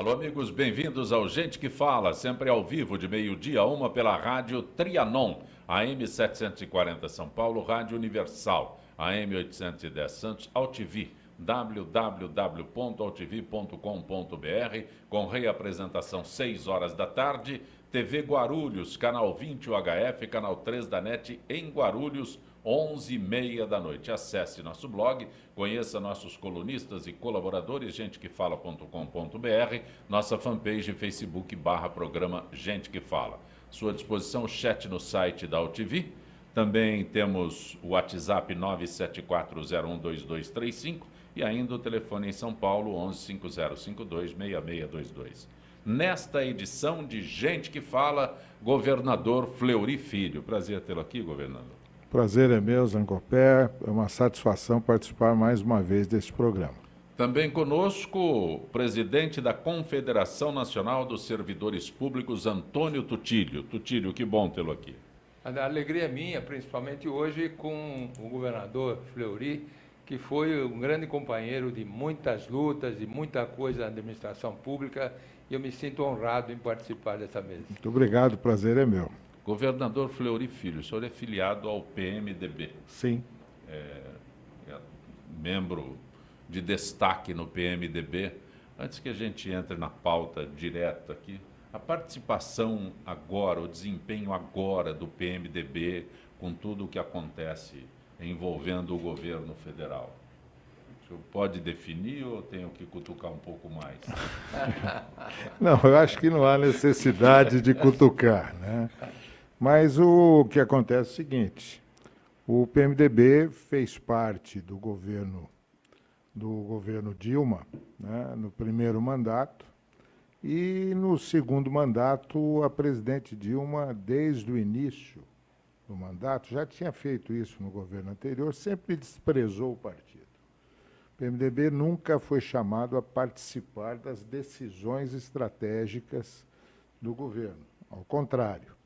Alô, amigos, bem-vindos ao Gente que Fala, sempre ao vivo, de meio-dia a 1 pela rádio Trianon, AM 740 São Paulo, Rádio Universal, AM 810 Santos, AltV, www.altv.com.br, com reapresentação 6 horas da tarde, TV Guarulhos, canal 20 UHF, canal 3 da NET em Guarulhos, 11h30 da noite. Acesse nosso blog, conheça nossos colunistas e colaboradores, gentequefala.com.br, nossa fanpage Facebook /programa Gente que Fala. Sua disposição o chat no site da AltV. Também temos o WhatsApp 974012235 e ainda o telefone em São Paulo 1150526622. Nesta edição de Gente que Fala, governador Fleury Filho. Prazer tê-lo aqui, governador. Prazer é meu, Zancopé. É uma satisfação participar mais uma vez deste programa. Também conosco o presidente da Confederação Nacional dos Servidores Públicos, Antônio Tutílio. Tutílio, que bom tê-lo aqui. A alegria é minha, principalmente hoje, com o governador Fleury, que foi um grande companheiro de muitas lutas, de muita coisa na administração pública, e eu me sinto honrado em participar dessa mesa. Muito obrigado, o prazer é meu. Governador Fleury Filho, o senhor é filiado ao PMDB. Sim. É membro de destaque no PMDB. Antes que a gente entre na pauta direta aqui, a participação agora, o desempenho agora do PMDB com tudo o que acontece envolvendo o governo federal. O senhor pode definir ou tenho que cutucar um pouco mais? Não, eu acho que não há necessidade de cutucar, né? Mas o que acontece é o seguinte: o PMDB fez parte do governo Dilma, né, no primeiro mandato, e no segundo mandato a presidente Dilma, desde o início do mandato, já tinha feito isso no governo anterior, sempre desprezou o partido. O PMDB nunca foi chamado a participar das decisões estratégicas do governo, ao contrário.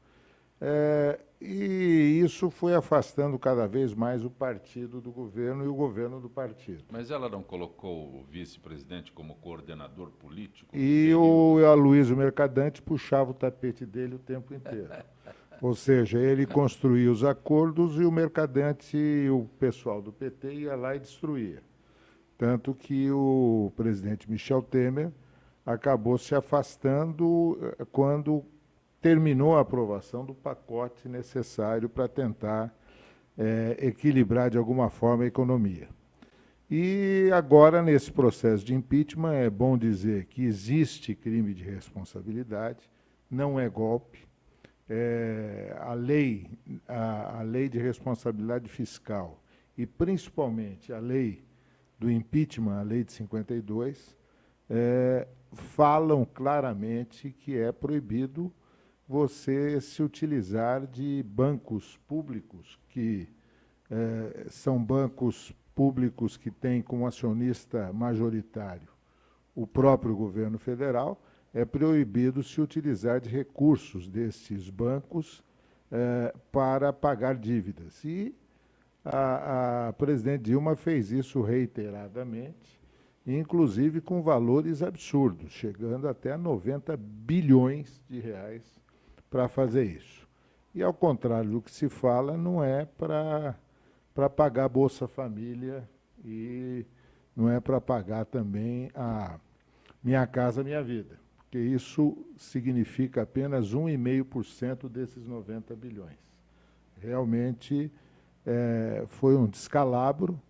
E isso foi afastando cada vez mais o partido do governo e o governo do partido. Mas ela não colocou o vice-presidente como coordenador político? E o Aloysio Mercadante puxava o tapete dele o tempo inteiro. Ou seja, ele construía os acordos e o Mercadante e o pessoal do PT ia lá e destruía. Tanto que o presidente Michel Temer acabou se afastando quando terminou a aprovação do pacote necessário para tentar equilibrar de alguma forma a economia. E agora, nesse processo de impeachment, é bom dizer que existe crime de responsabilidade, não é golpe. A lei de responsabilidade fiscal e, principalmente, a lei do impeachment, a lei de 52, falam claramente que é proibido você se utilizar de bancos públicos, que são bancos públicos que têm como acionista majoritário o próprio governo federal, é proibido se utilizar de recursos desses bancos para pagar dívidas. E a presidente Dilma fez isso reiteradamente, inclusive com valores absurdos, chegando até a 90 bilhões de reais para fazer isso. E, ao contrário do que se fala, não é para pagar Bolsa Família e não é para pagar também a Minha Casa Minha Vida, porque isso significa apenas 1,5% desses 90 bilhões. Realmente foi um descalabro,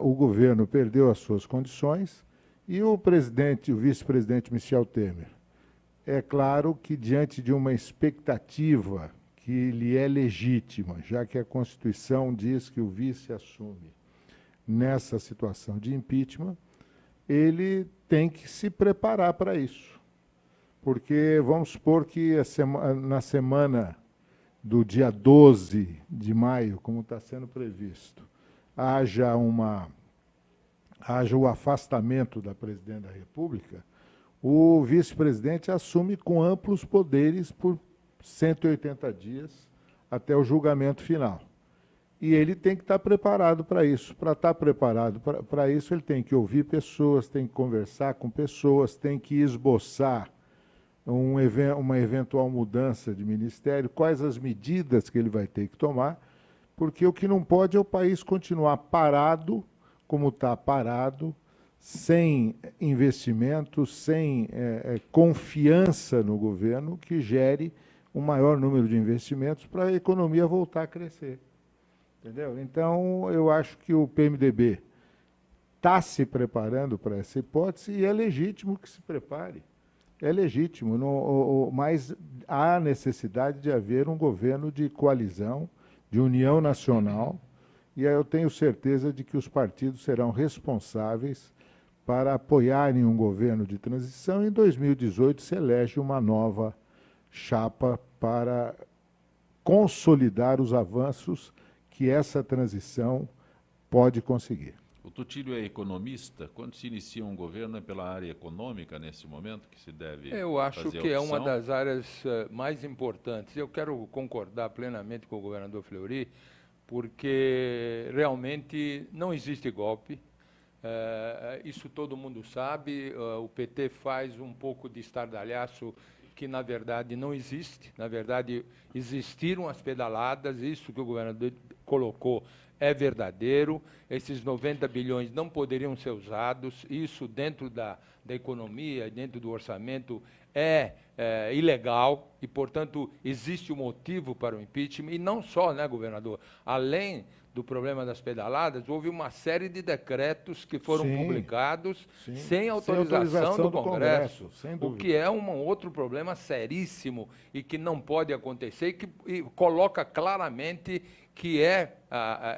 o governo perdeu as suas condições e o vice-presidente Michel Temer, é claro que, diante de uma expectativa que lhe é legítima, já que a Constituição diz que o vice assume nessa situação de impeachment, ele tem que se preparar para isso. Porque vamos supor que na semana do dia 12 de maio, como está sendo previsto, haja o afastamento da presidente da República, o vice-presidente assume com amplos poderes por 180 dias até o julgamento final. E ele tem que estar preparado para isso. Para estar preparado para isso, ele tem que ouvir pessoas, tem que conversar com pessoas, tem que esboçar uma eventual mudança de ministério, quais as medidas que ele vai ter que tomar, porque o que não pode é o país continuar parado, como está parado, sem investimento, sem confiança no governo, que gere um maior número de investimentos para a economia voltar a crescer. Entendeu? Então, eu acho que o PMDB está se preparando para essa hipótese e é legítimo que se prepare. É legítimo, mas há necessidade de haver um governo de coalizão, de união nacional, e aí eu tenho certeza de que os partidos serão responsáveis para apoiarem um governo de transição. Em 2018 se elege uma nova chapa para consolidar os avanços que essa transição pode conseguir. O Tutílio é economista. Quando se inicia um governo, é pela área econômica, nesse momento, que se deve fazer a opção? Eu acho que é uma das áreas mais importantes. Eu quero concordar plenamente com o governador Fleury, porque realmente não existe golpe. Isso todo mundo sabe. O PT faz um pouco de estardalhaço que, na verdade, não existe. Na verdade, existiram as pedaladas, isso que o governador colocou é verdadeiro. Esses 90 bilhões não poderiam ser usados. Isso, dentro da economia, dentro do orçamento, é ilegal e, portanto, existe um motivo para o impeachment. E não só, né, governador? Além do problema das pedaladas, houve uma série de decretos que foram publicados sem autorização do Congresso, o que é um outro problema seríssimo e que não pode acontecer e coloca claramente que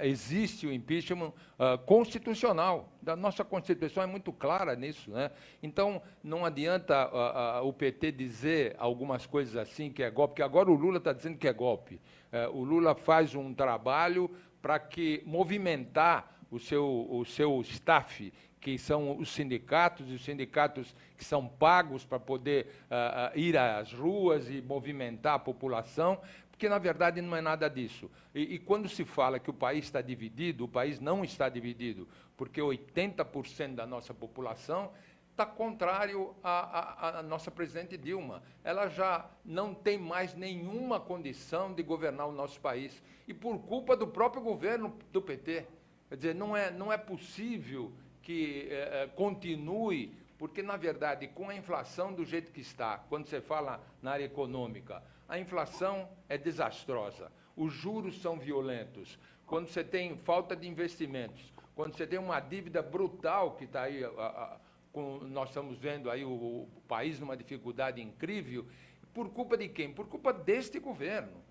existe o impeachment constitucional. A nossa Constituição é muito clara nisso, né? Então, não adianta o PT dizer algumas coisas assim, que é golpe, porque agora o Lula está dizendo que é golpe. O Lula faz um trabalho para que movimentar o seu staff, que são os sindicatos, e os sindicatos que são pagos para poder ir às ruas e movimentar a população, porque, na verdade, não é nada disso. E quando se fala que o país está dividido, o país não está dividido, porque 80% da nossa população está contrário à nossa presidente Dilma. Ela já não tem mais nenhuma condição de governar o nosso país, e por culpa do próprio governo do PT. Quer dizer, não é possível que continue, porque, na verdade, com a inflação do jeito que está, quando você fala na área econômica, a inflação é desastrosa, os juros são violentos, quando você tem falta de investimentos, quando você tem uma dívida brutal que está aí, nós estamos vendo aí o país numa dificuldade incrível, por culpa de quem? Por culpa deste governo.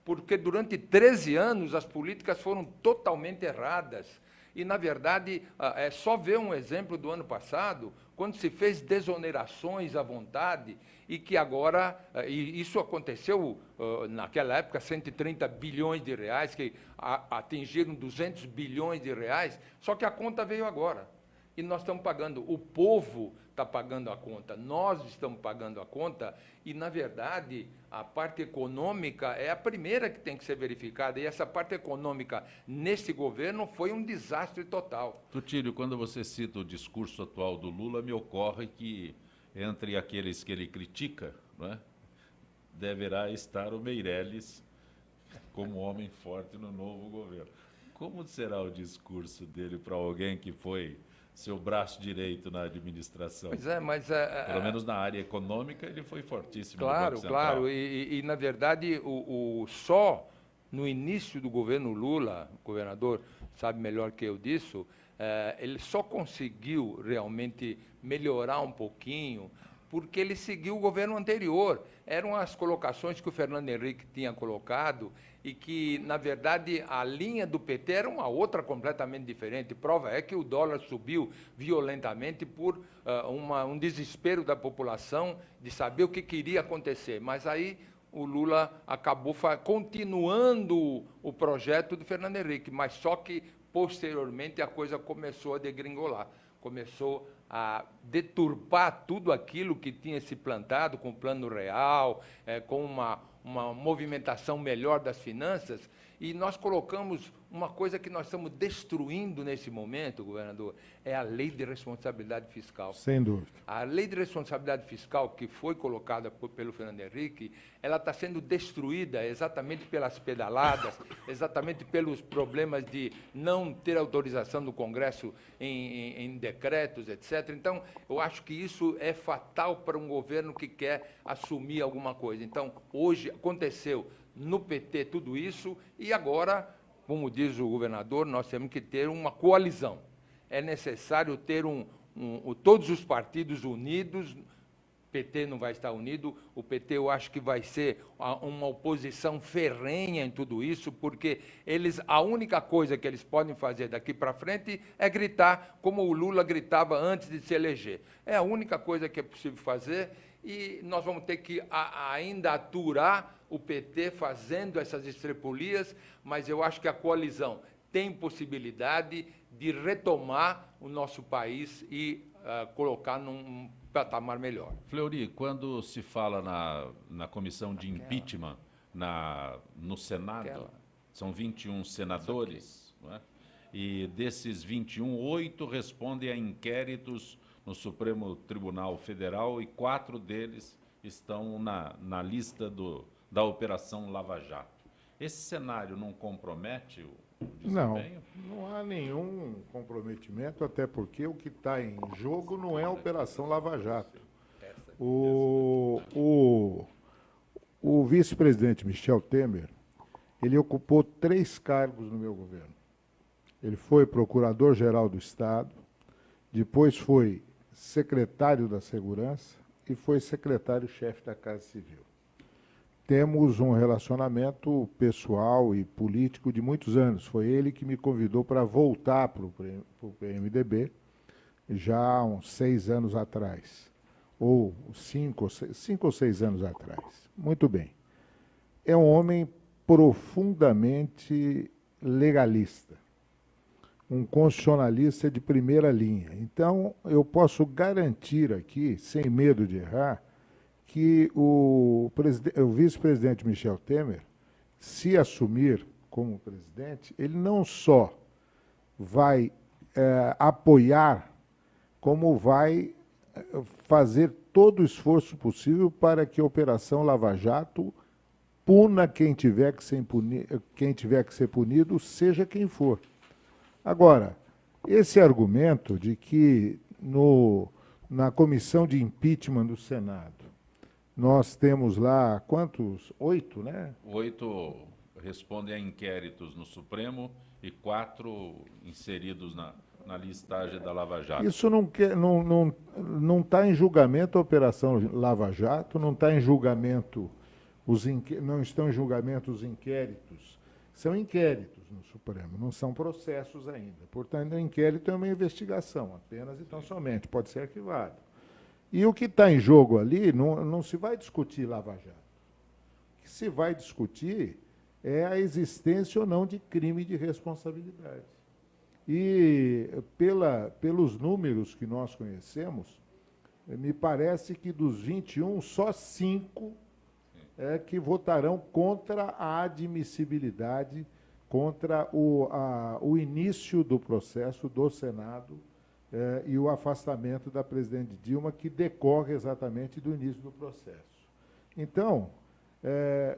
Porque durante 13 anos as políticas foram totalmente erradas. E, na verdade, é só ver um exemplo do ano passado, quando se fez desonerações à vontade, e que agora, e isso aconteceu naquela época, 130 bilhões de reais, que atingiram 200 bilhões de reais, só que a conta veio agora. E nós estamos pagando, o povo está pagando a conta, nós estamos pagando a conta, e, na verdade, a parte econômica é a primeira que tem que ser verificada, e essa parte econômica, nesse governo, foi um desastre total. Tutílio, quando você cita o discurso atual do Lula, me ocorre que, entre aqueles que ele critica, não é, deverá estar o Meirelles como homem forte no novo governo. Como será o discurso dele para alguém que foi seu braço direito na administração? Pois é, mas... Pelo menos na área econômica ele foi fortíssimo. Claro, no Banco Central. claro. E, na verdade, só no início do governo Lula, o governador sabe melhor que eu disso, ele só conseguiu realmente melhorar um pouquinho porque ele seguiu o governo anterior. Eram as colocações que o Fernando Henrique tinha colocado e que, na verdade, a linha do PT era uma outra completamente diferente. Prova é que o dólar subiu violentamente por um desespero da população de saber o que iria acontecer. Mas aí o Lula acabou continuando o projeto do Fernando Henrique, mas só que, posteriormente, a coisa começou a degringolar. começou a deturpar tudo aquilo que tinha se plantado com o Plano Real, com uma movimentação melhor das finanças, e nós colocamos uma coisa que nós estamos destruindo nesse momento, governador, é a Lei de Responsabilidade Fiscal. Sem dúvida. A Lei de Responsabilidade Fiscal, que foi colocada pelo Fernando Henrique, ela está sendo destruída exatamente pelas pedaladas, exatamente pelos problemas de não ter autorização do Congresso em decretos, etc. Então, eu acho que isso é fatal para um governo que quer assumir alguma coisa. Então, hoje aconteceu no PT tudo isso, e agora, como diz o governador, nós temos que ter uma coalizão. É necessário ter todos os partidos unidos. O PT não vai estar unido, o PT eu acho que vai ser uma oposição ferrenha em tudo isso, porque a única coisa que eles podem fazer daqui para frente é gritar como o Lula gritava antes de se eleger. É a única coisa que é possível fazer, e nós vamos ter que ainda aturar o PT fazendo essas estrepulias, mas eu acho que a coalizão tem possibilidade de retomar o nosso país e colocar num patamar melhor. Fleury, quando se fala na comissão de impeachment no Senado, são 21 senadores, não é? E desses 21, 8 respondem a inquéritos no Supremo Tribunal Federal e 4 deles estão na lista da Operação Lava Jato. Esse cenário não compromete o desempenho? Não há nenhum comprometimento, até porque o que está em jogo não é a Operação Lava Jato. O vice-presidente Michel Temer, ele ocupou 3 cargos no meu governo. Ele foi procurador-geral do Estado, depois foi secretário da Segurança e foi secretário-chefe da Casa Civil. Temos um relacionamento pessoal e político de muitos anos. Foi ele que me convidou para voltar para o PMDB já há uns 6 anos atrás, ou 5 ou 6 anos atrás. Muito bem. É um homem profundamente legalista, um constitucionalista de primeira linha. Então, eu posso garantir aqui, sem medo de errar, que o vice-presidente Michel Temer, se assumir como presidente, ele não só vai apoiar, como vai fazer todo o esforço possível para que a Operação Lava Jato puna quem tiver que ser punido, seja quem for. Agora, esse argumento de que na comissão de impeachment do Senado, nós temos lá, quantos? 8, né? 8 respondem a inquéritos no Supremo e 4 inseridos na listagem da Lava Jato. Isso não está em julgamento a Operação Lava Jato, não está em julgamento, não estão em julgamento os inquéritos. São inquéritos no Supremo, não são processos ainda. Portanto, o inquérito é uma investigação, apenas e tão somente, pode ser arquivado. E o que está em jogo ali não se vai discutir Lava Jato. O que se vai discutir é a existência ou não de crime de responsabilidade. E pelos números que nós conhecemos, me parece que dos 21, só 5 que votarão contra a admissibilidade, contra o início do processo do Senado e o afastamento da presidente Dilma, que decorre exatamente do início do processo. Então,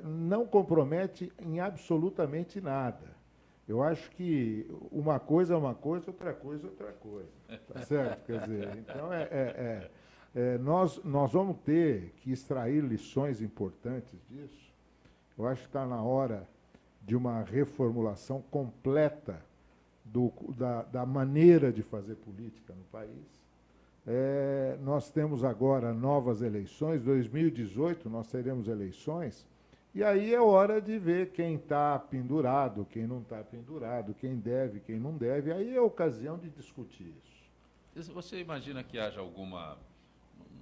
não compromete em absolutamente nada. Eu acho que uma coisa é uma coisa, outra coisa é outra coisa. Tá certo? Quer dizer, então, nós vamos ter que extrair lições importantes disso. Eu acho que está na hora de uma reformulação completa da maneira de fazer política no país. Nós temos agora novas eleições, 2018 nós teremos eleições, e aí é hora de ver quem está pendurado, quem não está pendurado, quem deve, quem não deve, aí é a ocasião de discutir isso. Você imagina que haja alguma,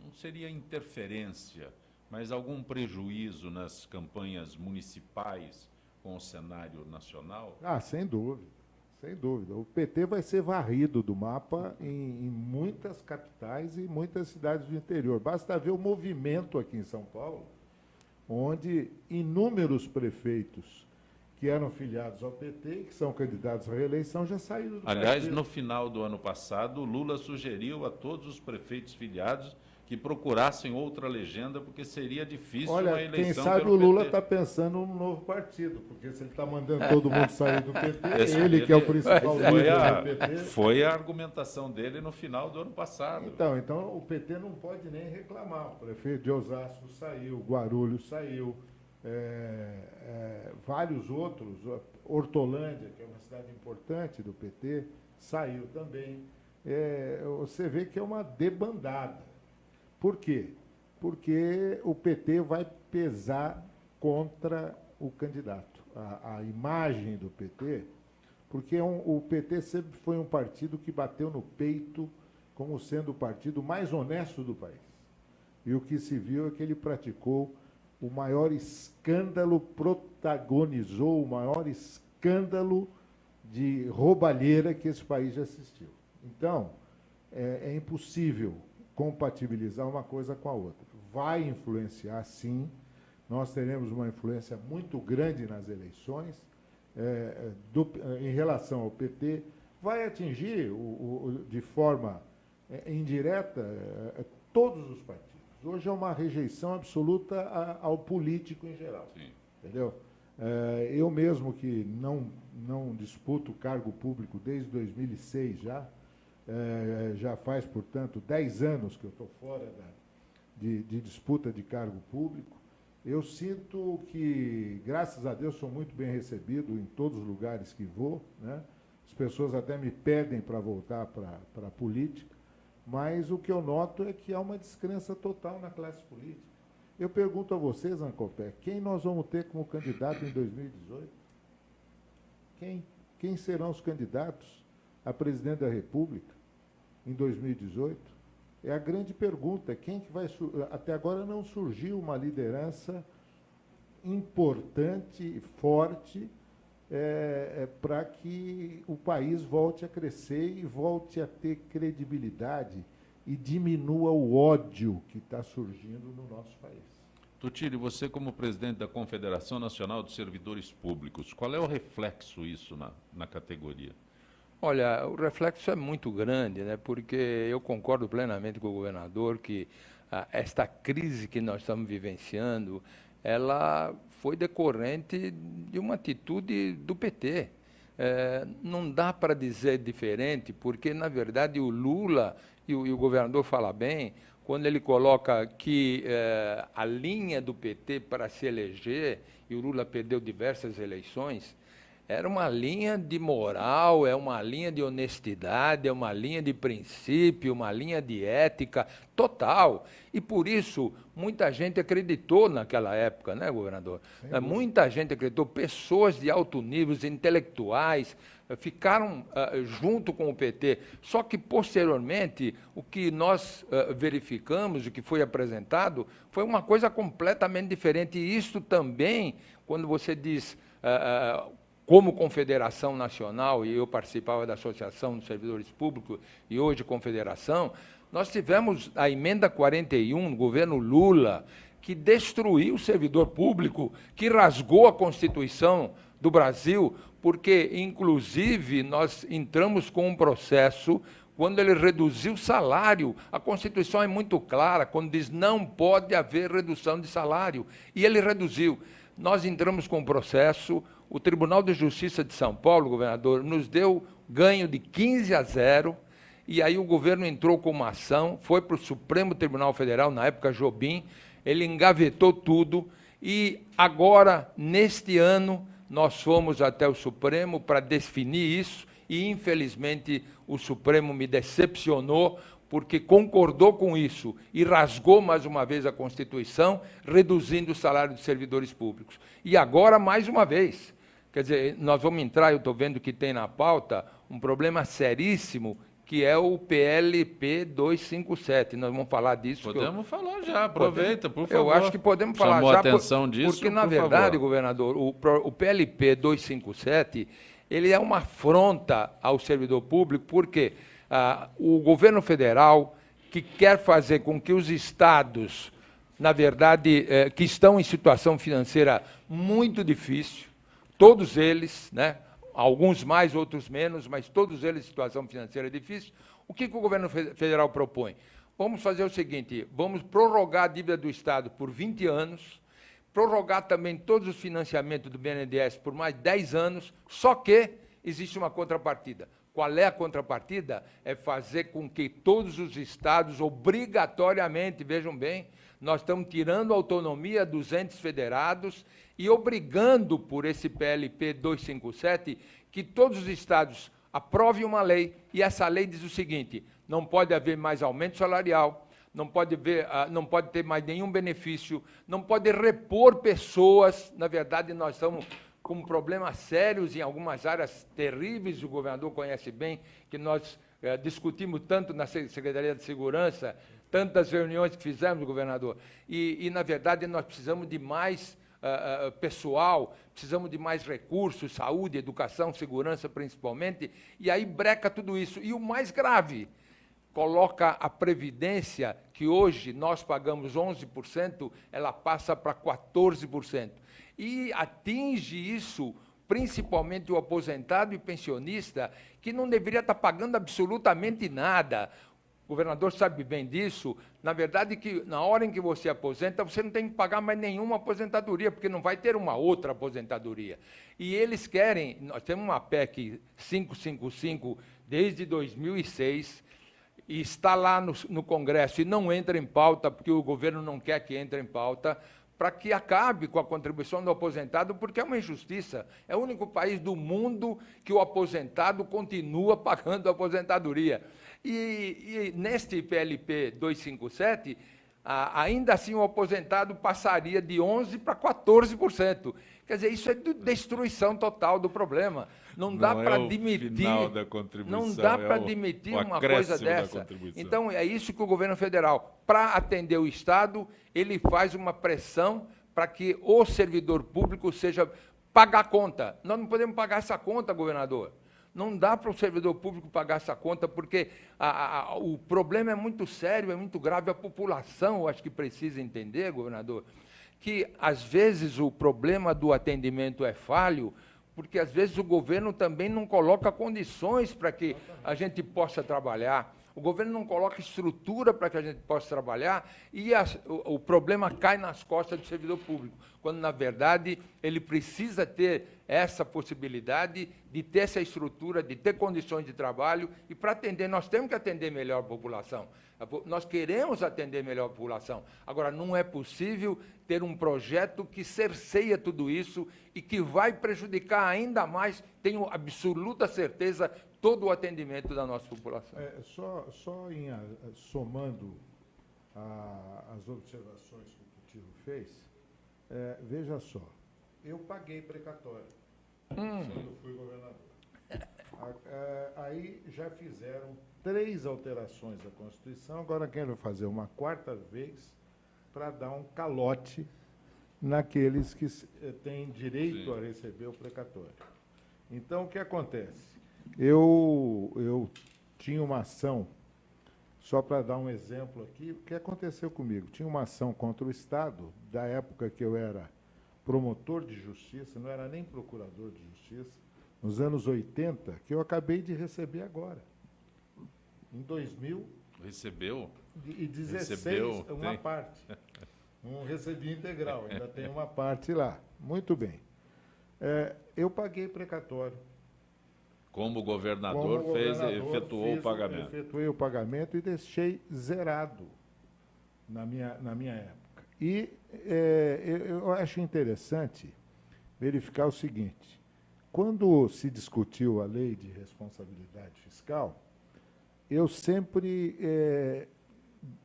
não seria interferência, mas algum prejuízo nas campanhas municipais com o cenário nacional? Ah, sem dúvida. Sem dúvida. O PT vai ser varrido do mapa em muitas capitais e muitas cidades do interior. Basta ver o movimento aqui em São Paulo, onde inúmeros prefeitos que eram filiados ao PT, que são candidatos à reeleição, já saíram do Aliás, partido. no final do ano passado, o Lula sugeriu a todos os prefeitos filiados que procurassem outra legenda, porque seria difícil uma Olha, eleição quem sabe pelo o Lula PT. está pensando num novo partido, porque se ele está mandando todo mundo sair do PT, Esse ele que é o principal foi líder do PT. foi a argumentação dele no final do ano passado. Então o PT não pode nem reclamar. O prefeito de Osasco saiu, Guarulhos saiu, vários outros, Hortolândia, que é uma cidade importante do PT, saiu também. Você vê que é uma debandada. Por quê? Porque o PT vai pesar contra o candidato. A imagem do PT, porque o PT sempre foi um partido que bateu no peito como sendo o partido mais honesto do país. E o que se viu é que ele praticou o maior escândalo, protagonizou o maior escândalo de roubalheira que esse país já assistiu. Então, é impossível compatibilizar uma coisa com a outra. Vai influenciar, sim. Nós teremos uma influência muito grande nas eleições em relação ao PT. Vai atingir, de forma indireta, todos os partidos. Hoje é uma rejeição absoluta ao político em geral. Sim. Entendeu? Eu mesmo, que não disputo cargo público desde 2006 já faz, portanto, 10 anos que eu estou fora de disputa de cargo público. Eu sinto que, graças a Deus, sou muito bem recebido em todos os lugares que vou, né? As pessoas até me pedem para voltar para a política, mas o que eu noto é que há uma descrença total na classe política. Eu pergunto a vocês, Ancopé, quem nós vamos ter como candidato em 2018? Quem serão os candidatos a presidente da República em 2018? É a grande pergunta. Quem que vai até agora não surgiu uma liderança importante, forte, para que o país volte a crescer e volte a ter credibilidade e diminua o ódio que está surgindo no nosso país. Tutílio, você como presidente da Confederação Nacional dos Servidores Públicos, qual é o reflexo isso na categoria? Olha, o reflexo é muito grande, né? Porque eu concordo plenamente com o governador que esta crise que nós estamos vivenciando, ela foi decorrente de uma atitude do PT. Não dá para dizer diferente, porque, na verdade, o Lula, e o governador fala bem, quando ele coloca que a linha do PT para se eleger, e o Lula perdeu diversas eleições, era uma linha de moral, é uma linha de honestidade, é uma linha de princípio, uma linha de ética total. E por isso, muita gente acreditou naquela época, né, governador? Muita gente acreditou, pessoas de alto nível, intelectuais, ficaram junto com o PT. Só que, posteriormente, o que nós verificamos, o que foi apresentado, foi uma coisa completamente diferente. E isso também, quando você diz... como Confederação Nacional, e eu participava da Associação dos Servidores Públicos, e hoje Confederação, nós tivemos a Emenda 41, no governo Lula, que destruiu o servidor público, que rasgou a Constituição do Brasil, porque, inclusive, nós entramos com um processo quando ele reduziu o salário. A Constituição é muito clara, quando diz não pode haver redução de salário, e ele reduziu. Nós entramos com um processo, o Tribunal de Justiça de São Paulo, governador, nos deu ganho de 15-0, e aí o governo entrou com uma ação, foi para o Supremo Tribunal Federal, na época Jobim, ele engavetou tudo, e agora, neste ano, nós fomos até o Supremo para definir isso, e infelizmente o Supremo me decepcionou, porque concordou com isso e rasgou mais uma vez a Constituição, reduzindo o salário dos servidores públicos. E agora, mais uma vez, quer dizer, nós vamos entrar, eu estou vendo que tem na pauta, um problema seríssimo, que é o PLP 257. Nós vamos falar disso. Podemos falar já, aproveita, por favor. Eu acho que podemos falar já. Já, atenção disso, porque, na verdade, governador, o PLP 257, ele é uma afronta ao servidor público, porque o governo federal, que quer fazer com que os estados, na verdade, que estão em situação financeira muito difícil, todos eles, né, alguns mais, outros menos, mas todos eles em situação financeira difícil, o que o governo federal propõe? Vamos fazer o seguinte, vamos prorrogar a dívida do Estado por 20 anos, prorrogar também todos os financiamentos do BNDES por mais 10 anos, só que existe uma contrapartida. Qual é a contrapartida? É fazer com que todos os estados, obrigatoriamente, vejam bem, nós estamos tirando a autonomia dos entes federados e obrigando, por esse PLP 257, que todos os estados aprovem uma lei, e essa lei diz o seguinte: não pode haver mais aumento salarial, não pode ter mais nenhum benefício, não pode repor pessoas. Na verdade, nós estamos com problemas sérios em algumas áreas terríveis, o governador conhece bem, que nós discutimos tanto na Secretaria de Segurança, tantas reuniões que fizemos, governador, e na verdade, nós precisamos de mais pessoal, precisamos de mais recursos, saúde, educação, segurança principalmente, e aí breca tudo isso. E o mais grave, coloca a Previdência, que hoje nós pagamos 11%, ela passa para 14%. E atinge isso principalmente o aposentado e pensionista, que não deveria estar pagando absolutamente nada. O governador sabe bem disso. Na verdade, que na hora em que você aposenta, você não tem que pagar mais nenhuma aposentadoria, porque não vai ter uma outra aposentadoria. E eles querem, nós temos uma PEC 555 desde 2006, e está lá no Congresso e não entra em pauta, porque o governo não quer que entre em pauta, para que acabe com a contribuição do aposentado, porque é uma injustiça. É o único país do mundo que o aposentado continua pagando a aposentadoria. E neste PLP 257, ainda assim o aposentado passaria de 11% para 14%. Quer dizer, isso é destruição total do problema. Não dá para admitir, não dá para admitir uma coisa dessa. Então, é isso que o governo federal, para atender o Estado, ele faz uma pressão para que o servidor público pague a conta. Nós não podemos pagar essa conta, governador. Não dá para o servidor público pagar essa conta, porque o problema é muito sério, é muito grave. A população, eu acho que precisa entender, governador, que, às vezes, o problema do atendimento é falho, porque, às vezes, o governo também não coloca condições para que a gente possa trabalhar. O governo não coloca estrutura para que a gente possa trabalhar e o problema cai nas costas do servidor público, quando, na verdade, ele precisa ter essa possibilidade de ter essa estrutura, de ter condições de trabalho, e para atender, nós temos que atender melhor a população. Nós queremos atender melhor a população. Agora, não é possível ter um projeto que cerceia tudo isso e que vai prejudicar ainda mais, tenho absoluta certeza, todo o atendimento da nossa população. Somando as observações que o Tiro fez, veja só, eu paguei precatório quando eu fui governador. Aí já fizeram 3 alterações à Constituição, agora querem fazer uma 4ª vez para dar um calote naqueles que têm direito a receber o precatório. Então, o que acontece? Eu tinha uma ação, só para dar um exemplo aqui, o que aconteceu comigo? Tinha uma ação contra o Estado, da época que eu era promotor de justiça, não era nem procurador de justiça, nos anos 80, que eu acabei de receber agora. Em 2000... Recebeu? E 16, uma parte. Não recebi integral, ainda tem uma parte lá. Muito bem. Eu paguei precatório. Como governador, efetuou o pagamento. Efetuei o pagamento e deixei zerado na minha época. E eu acho interessante verificar o seguinte: quando se discutiu a lei de responsabilidade fiscal, eu sempre,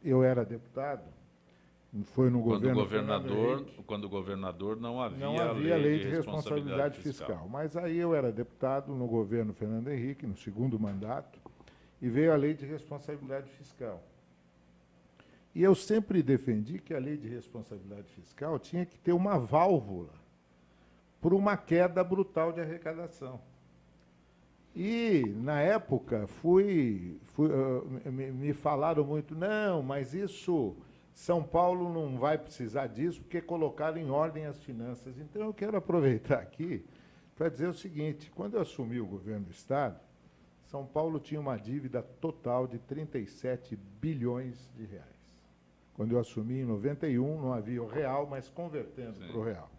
eu era deputado, foi no governo quando o governador não havia lei de responsabilidade fiscal. Mas aí eu era deputado no governo Fernando Henrique, no 2º mandato, e veio a lei de responsabilidade fiscal. E eu sempre defendi que a lei de responsabilidade fiscal tinha que ter uma válvula para uma queda brutal de arrecadação. E, na época, me falaram muito, não, mas isso, São Paulo não vai precisar disso, porque colocaram em ordem as finanças. Então, eu quero aproveitar aqui para dizer o seguinte, quando eu assumi o governo do Estado, São Paulo tinha uma dívida total de 37 bilhões de reais. Quando eu assumi em 91, não havia o real, mas convertendo para o real.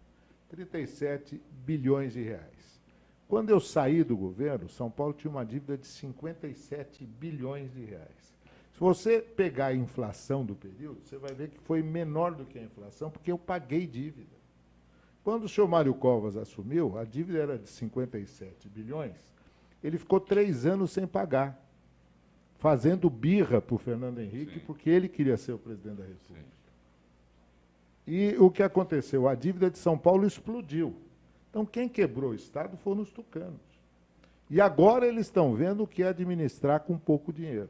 37 bilhões de reais. Quando eu saí do governo, São Paulo tinha uma dívida de 57 bilhões de reais. Se você pegar a inflação do período, você vai ver que foi menor do que a inflação, porque eu paguei dívida. Quando o senhor Mário Covas assumiu, a dívida era de 57 bilhões, ele ficou 3 anos sem pagar, fazendo birra para o Fernando Henrique, porque ele queria ser o presidente da República. E o que aconteceu? A dívida de São Paulo explodiu. Então, quem quebrou o Estado foram os tucanos. E agora eles estão vendo o que é administrar com pouco dinheiro.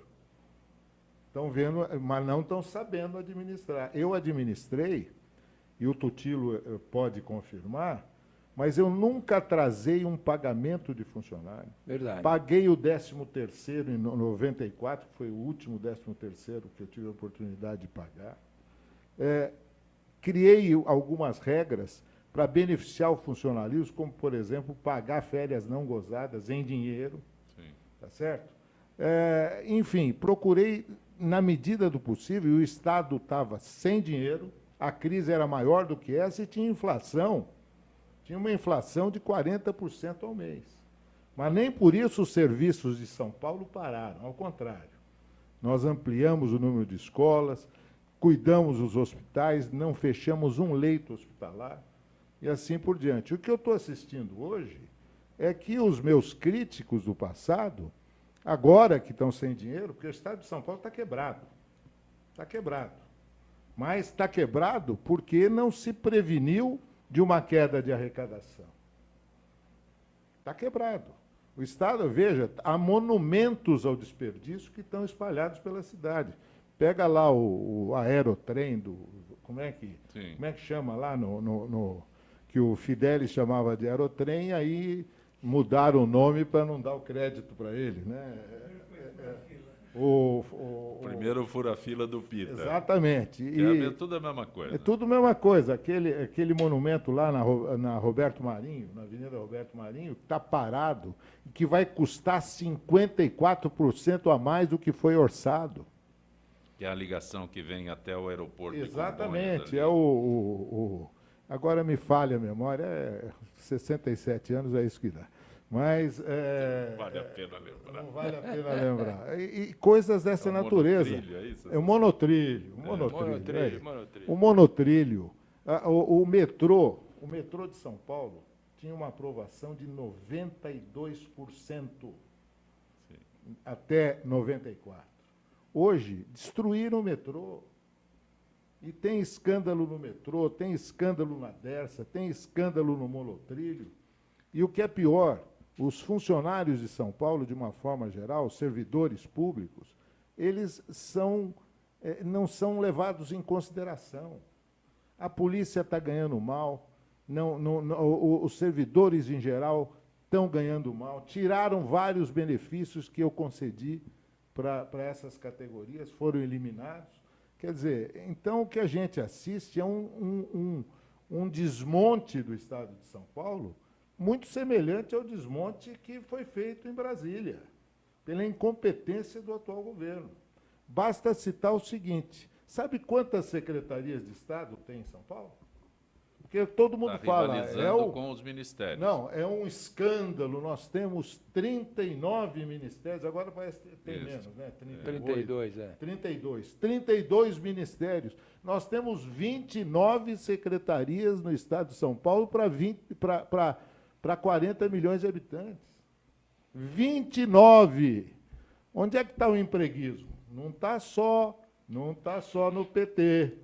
Estão vendo, mas não estão sabendo administrar. Eu administrei, e o Tutilo pode confirmar, mas eu nunca atrasei um pagamento de funcionário. Verdade. Paguei o 13º em 94, que foi o último 13º que eu tive a oportunidade de pagar. Criei algumas regras para beneficiar o funcionalismo, como, por exemplo, pagar férias não gozadas em dinheiro. Sim. Tá certo? Enfim, procurei, na medida do possível, e o Estado estava sem dinheiro, a crise era maior do que essa e tinha inflação. Tinha uma inflação de 40% ao mês. Mas nem por isso os serviços de São Paulo pararam, ao contrário. Nós ampliamos o número de escolas, cuidamos dos hospitais, não fechamos um leito hospitalar, e assim por diante. O que eu estou assistindo hoje é que os meus críticos do passado, agora que estão sem dinheiro, porque o Estado de São Paulo está quebrado. Está quebrado. Mas está quebrado porque não se preveniu de uma queda de arrecadação. Está quebrado. O Estado, veja, há monumentos ao desperdício que estão espalhados pela cidade. Pega lá o aerotrem como é que chama lá que o Fidelis chamava de aerotrem, aí mudaram o nome para não dar o crédito para ele, né? Primeiro fura-fila do Pita. Exatamente. É tudo a mesma coisa. É tudo a mesma coisa. Aquele monumento lá na Roberto Marinho, na Avenida Roberto Marinho, que está parado e que vai custar 54% a mais do que foi orçado. Que é a ligação que vem até o aeroporto. Exatamente. Agora me falha a memória, 67 anos é isso que dá. Mas não vale a pena lembrar. Não vale a pena lembrar. E coisas dessa natureza. Monotrilho, é isso? É o monotrilho. O monotrilho. O metrô de São Paulo tinha uma aprovação de 92% até 94. Hoje, destruíram o metrô. E tem escândalo no metrô, tem escândalo na Dersa, tem escândalo no monotrilho. E o que é pior, os funcionários de São Paulo, de uma forma geral, os servidores públicos, eles não são levados em consideração. A polícia está ganhando mal, os servidores, em geral, estão ganhando mal. Tiraram vários benefícios que eu concedi para essas categorias, foram eliminados. Quer dizer, então o que a gente assiste é um desmonte do Estado de São Paulo muito semelhante ao desmonte que foi feito em Brasília, pela incompetência do atual governo. Basta citar o seguinte, sabe quantas secretarias de Estado tem em São Paulo? Porque todo mundo fala... com os ministérios. Não, é um escândalo. Nós temos 39 ministérios, agora parece que tem menos, né? 32 ministérios. Nós temos 29 secretarias no Estado de São Paulo para 40 milhões de habitantes. 29! Onde é que está o empreguismo? Não está só no PT.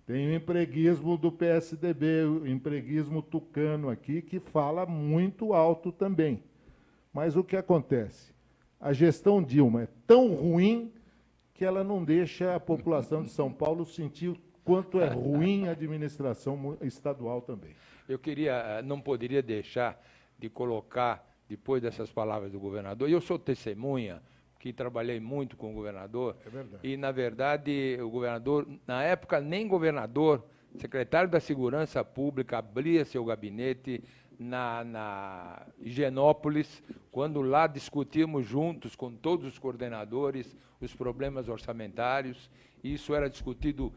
Tem o empreguismo do PSDB, o empreguismo tucano aqui, que fala muito alto também. Mas o que acontece? A gestão Dilma é tão ruim que ela não deixa a população de São Paulo sentir o quanto é ruim a administração estadual também. Eu não poderia deixar de colocar depois dessas palavras do governador, e eu sou testemunha, que trabalhei muito com o governador, e, na verdade, o governador, na época, nem governador, secretário da Segurança Pública, abria seu gabinete na Higienópolis, quando lá discutíamos juntos com todos os coordenadores os problemas orçamentários, e isso era discutido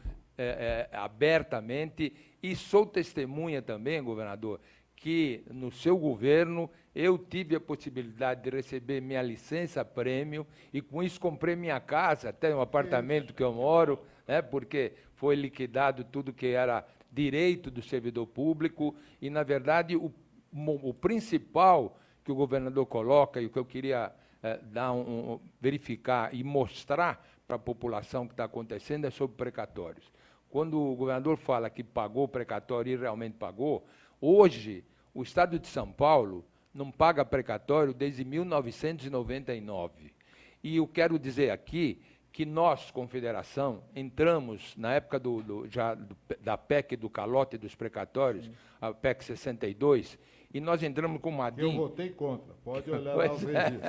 abertamente, e sou testemunha também, governador, que no seu governo eu tive a possibilidade de receber minha licença-prêmio e com isso comprei minha casa, até um apartamento que eu moro, né, porque foi liquidado tudo que era direito do servidor público e, na verdade, o principal que o governador coloca e o que eu queria verificar e mostrar para a população que está acontecendo é sobre precatórios. Quando o governador fala que pagou o precatório e realmente pagou, hoje o Estado de São Paulo não paga precatório desde 1999. E eu quero dizer aqui que nós, Confederação, entramos na época da PEC do calote dos precatórios, a PEC 62, e nós entramos com uma ADIM... Eu votei contra, pode olhar lá os registros.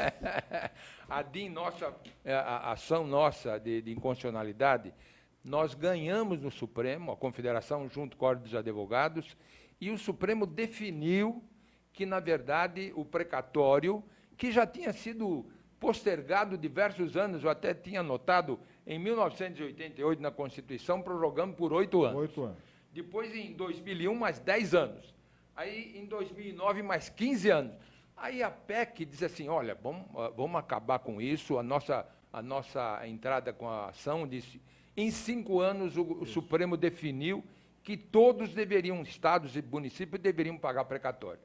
A ADIM, a ação nossa de inconstitucionalidade, nós ganhamos no Supremo, a Confederação junto com a Ordem dos Advogados, e o Supremo definiu que, na verdade, o precatório, que já tinha sido postergado diversos anos, eu até tinha notado, em 1988, na Constituição, prorrogamos por 8 anos. 8 anos. Depois, em 2001, mais 10 anos. Aí, em 2009, mais 15 anos. Aí a PEC diz assim, olha, vamos acabar com isso, a nossa entrada com a ação disse, em 5 anos o Supremo definiu que todos deveriam, estados e municípios, deveriam pagar precatório.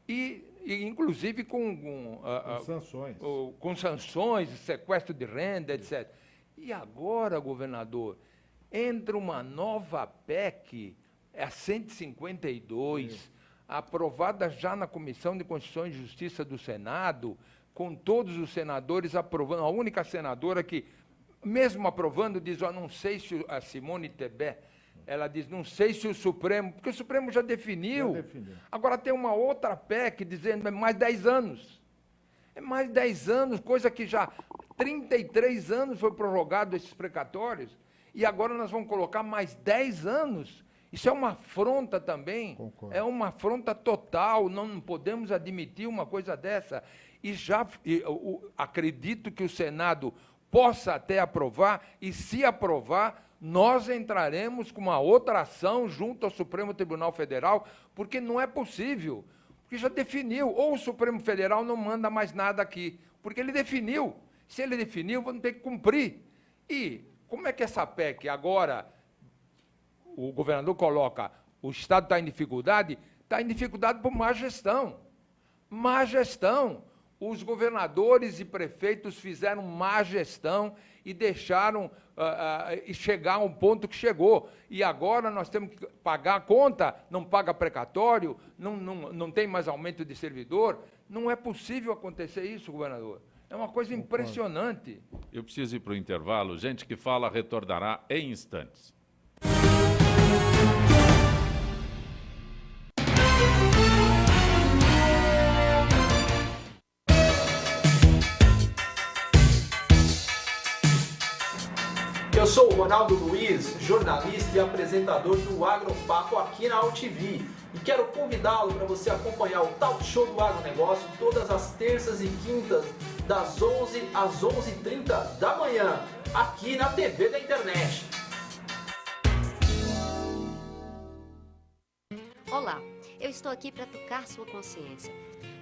E inclusive com sanções. Com sanções, sequestro de renda, etc. E agora, governador, entra uma nova PEC, a 152, aprovada já na Comissão de Constituição e Justiça do Senado, com todos os senadores aprovando, a única senadora que, mesmo aprovando, diz, não sei se a Simone Tebet, ela diz, não sei se o Supremo, porque o Supremo já definiu. Agora tem uma outra PEC dizendo, é mais 10 anos. É mais 10 anos, coisa que já 33 anos foi prorrogado esses precatórios, e agora nós vamos colocar mais 10 anos. Isso é uma afronta também. Concordo. É uma afronta total, não podemos admitir uma coisa dessa. Acredito que o Senado possa até aprovar, e se aprovar, nós entraremos com uma outra ação junto ao Supremo Tribunal Federal, porque não é possível, porque já definiu, ou o Supremo Federal não manda mais nada aqui, porque ele definiu. Se ele definiu, vamos ter que cumprir. E como é que essa PEC agora, o governador coloca, o Estado está em dificuldade por má gestão. Má gestão. Os governadores e prefeitos fizeram má gestão e deixaram chegar a um ponto que chegou. E agora nós temos que pagar a conta, não paga precatório, não tem mais aumento de servidor. Não é possível acontecer isso, governador. É uma coisa impressionante. Eu preciso ir para o intervalo. Gente que fala retornará em instantes. Eu sou o Ronaldo Luiz, jornalista e apresentador do Agropapo aqui na UTV. E quero convidá-lo para você acompanhar o Talk Show do Agronegócio todas as terças e quintas, das 11 às 11h30 da manhã, aqui na TV da internet. Olá, eu estou aqui para tocar sua consciência.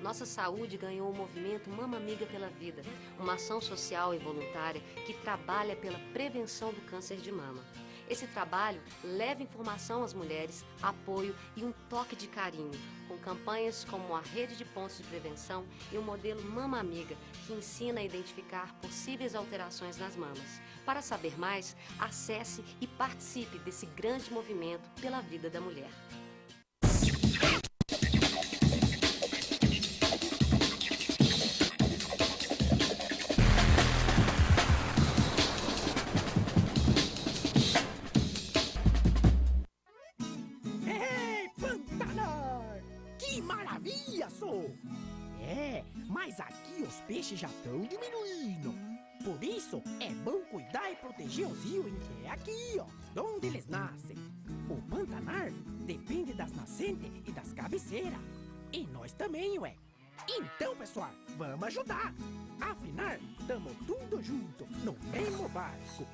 Nossa saúde ganhou o movimento Mama Amiga pela Vida, uma ação social e voluntária que trabalha pela prevenção do câncer de mama. Esse trabalho leva informação às mulheres, apoio e um toque de carinho, com campanhas como a Rede de Pontos de Prevenção e o modelo Mama Amiga, que ensina a identificar possíveis alterações nas mamas. Para saber mais, acesse e participe desse grande movimento pela vida da mulher. Mas aqui os peixes já estão diminuindo. Por isso, é bom cuidar e proteger os rios que é aqui, ó, onde eles nascem. O Pantanar depende das nascentes e das cabeceiras. E nós também, ué. Então, pessoal, vamos ajudar. Afinal, tamo tudo junto, no mesmo barco.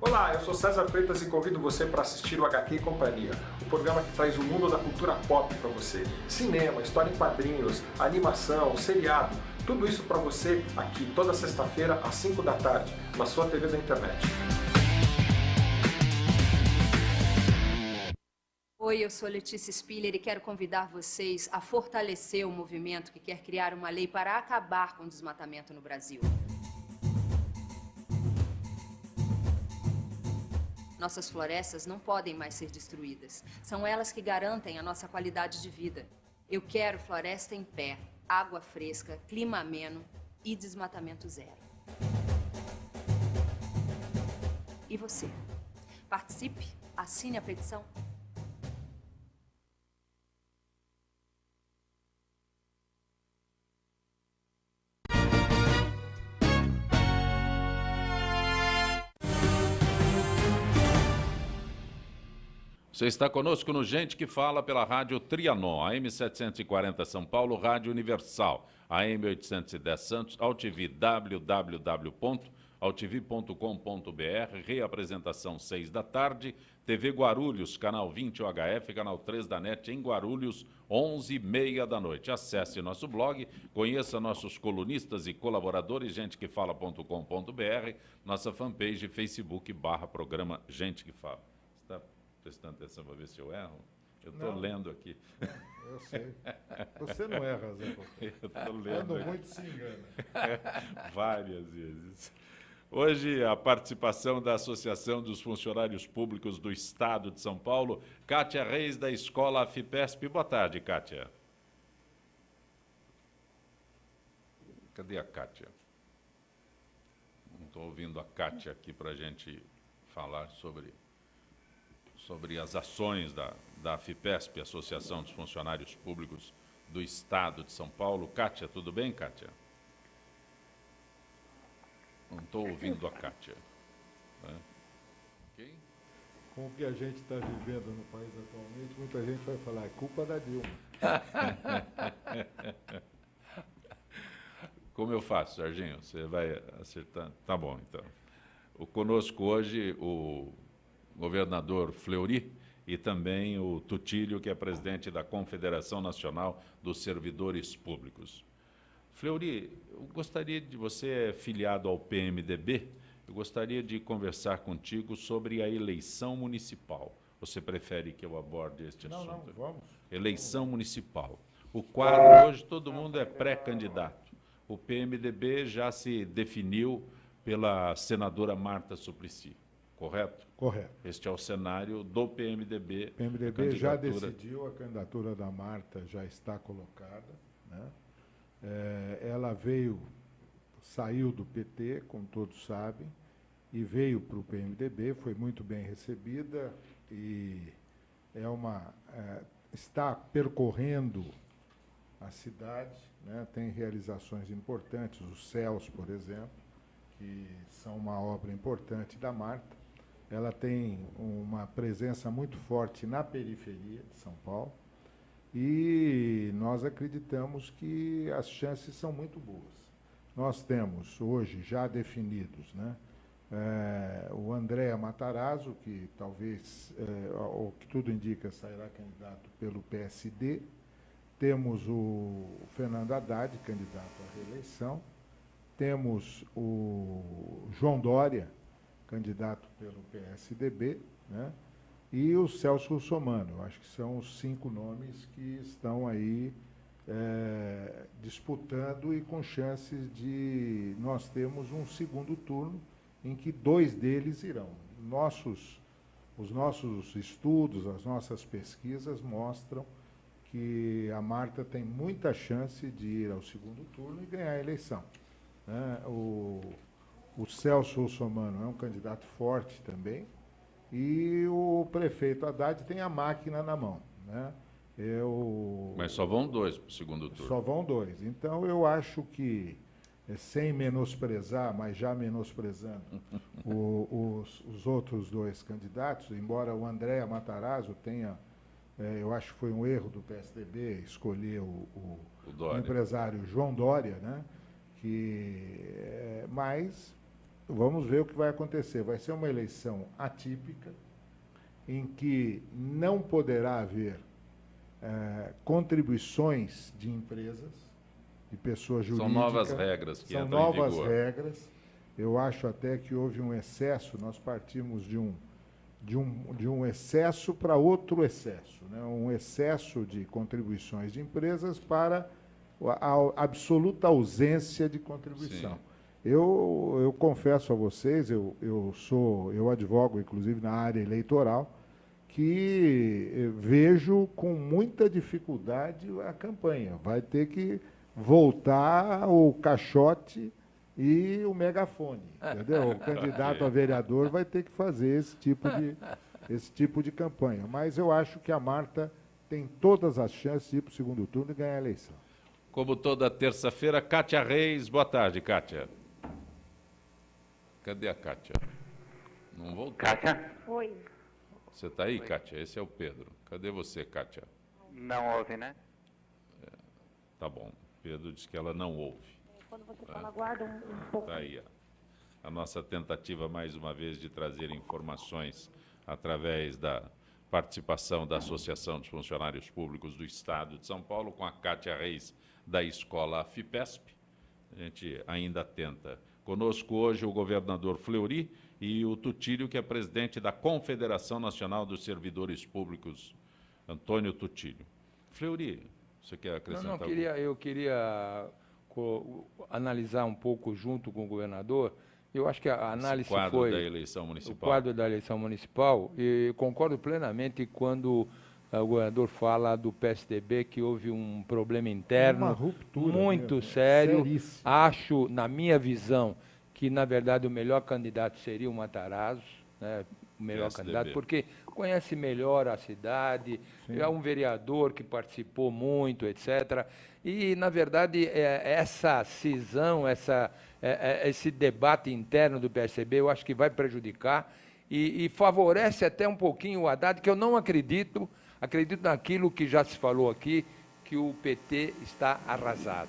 Olá, eu sou César Freitas e convido você para assistir o HQ e Companhia, o programa que traz o mundo da cultura pop para você. Cinema, história em quadrinhos, animação, seriado, tudo isso para você aqui toda sexta-feira às 5 da tarde, na sua TV da internet. Oi, eu sou Letícia Spiller e quero convidar vocês a fortalecer o movimento que quer criar uma lei para acabar com o desmatamento no Brasil. Nossas florestas não podem mais ser destruídas. São elas que garantem a nossa qualidade de vida. Eu quero floresta em pé, água fresca, clima ameno e desmatamento zero. E você? Participe, assine a petição. Você está conosco no Gente que Fala pela Rádio Trianon, AM 740 São Paulo, Rádio Universal, AM 810 Santos, AltV, www.altv.com.br, reapresentação 6 da tarde, TV Guarulhos, canal 20 UHF, canal 3 da NET em Guarulhos, 11h30 da noite. Acesse nosso blog, conheça nossos colunistas e colaboradores, gentequefala.com.br, nossa fanpage Facebook/programa Gente que Fala. Está prestando atenção para ver se eu erro? Eu estou lendo aqui. Eu sei. Você não erra, Zé. Eu estou lendo. Quando muito se engana. Várias vezes. Hoje, a participação da Associação dos Funcionários Públicos do Estado de São Paulo, Kátia Reis, da Escola AFIPESP. Boa tarde, Kátia. Cadê a Kátia? Não estou ouvindo a Kátia aqui para a gente falar sobre as ações da AFIPESP, Associação dos Funcionários Públicos do Estado de São Paulo. Kátia, tudo bem, Kátia? Não estou ouvindo a Kátia. Né? Okay? Com o que a gente está vivendo no país atualmente, muita gente vai falar, é culpa da Dilma. Como eu faço, Serginho? Você vai acertando? Tá bom, então. Conosco hoje o governador Fleury e também o Tutílio, que é presidente da Confederação Nacional dos Servidores Públicos. Fleury, eu gostaria de, você é filiado ao PMDB, eu gostaria de conversar contigo sobre a eleição municipal. Você prefere que eu aborde este assunto? Não, vamos. Eleição municipal. O quadro hoje, todo mundo é pré-candidato. O PMDB já se definiu pela senadora Marta Suplicy. Correto? Correto. Este é o cenário do PMDB. O PMDB já decidiu, a candidatura da Marta já está colocada, né? Ela saiu do PT, como todos sabem, e veio para o PMDB, foi muito bem recebida e está percorrendo a cidade, né? Tem realizações importantes, os Céus, por exemplo, que são uma obra importante da Marta. Ela tem uma presença muito forte na periferia de São Paulo e nós acreditamos que as chances são muito boas. Nós temos hoje já definidos, né, o André Matarazzo, que talvez, o que tudo indica, sairá candidato pelo PSD. Temos o Fernando Haddad, candidato à reeleição. Temos o João Dória, candidato pelo PSDB, né? E o Celso Russomano. Eu acho que são os 5 nomes que estão aí disputando e com chances de nós termos um segundo turno em que 2 deles irão. Nossos os nossos estudos, as nossas pesquisas mostram que a Marta tem muita chance de ir ao segundo turno e ganhar a eleição, né? O Celso Russomano é um candidato forte também, e o prefeito Haddad tem a máquina na mão, né? Mas só vão 2 para o segundo turno. Só vão 2. Então, eu acho que, sem menosprezar, mas já menosprezando os outros 2 candidatos, embora o André Matarazzo tenha, eu acho que foi um erro do PSDB escolher o empresário João Dória, né? Mas vamos ver o que vai acontecer. Vai ser uma eleição atípica, em que não poderá haver contribuições de empresas, de pessoas jurídicas. São novas regras que entram em vigor. São novas regras. Eu acho até que houve um excesso, nós partimos de um excesso para outro excesso, né? Um excesso de contribuições de empresas para a absoluta ausência de contribuição. Sim. Eu confesso a vocês, eu advogo, inclusive, na área eleitoral, que vejo com muita dificuldade a campanha. Vai ter que voltar o caixote e o megafone, entendeu? O candidato a vereador vai ter que fazer esse tipo de campanha. Mas eu acho que a Marta tem todas as chances de ir para o segundo turno e ganhar a eleição. Como toda terça-feira, Kátia Reis. Boa tarde, Kátia. Cadê a Kátia? Não voltou. Kátia? Oi. Você está aí, Kátia? Esse é o Pedro. Cadê você, Kátia? Não ouve, né? Tá bom. Pedro diz que ela não ouve. Quando você fala, aguarda um pouco. Tá aí, a nossa tentativa, mais uma vez, de trazer informações através da participação da Associação dos Funcionários Públicos do Estado de São Paulo, com a Kátia Reis, da Escola FIPESP. A gente ainda tenta. Conosco hoje o governador Fleury e o Tutílio, que é presidente da Confederação Nacional dos Servidores Públicos, Antônio Tutílio. Fleury, você quer acrescentar? Eu queria analisar um pouco junto com o governador. Eu acho que a análise foi... O quadro da eleição municipal. O quadro da eleição municipal, e concordo plenamente quando o governador fala do PSDB, que houve um problema interno uma ruptura muito mesmo, sério. seríssimo. Acho, na minha visão, que, na verdade, o melhor candidato seria o Matarazzo, né? O melhor PSDB. candidato, porque conhece melhor a cidade, é um vereador que participou muito, etc. E, na verdade, essa cisão, esse debate interno do PSDB, eu acho que vai prejudicar e favorece até um pouquinho o Haddad, que eu não acredito naquilo que já se falou aqui, que o PT está arrasado.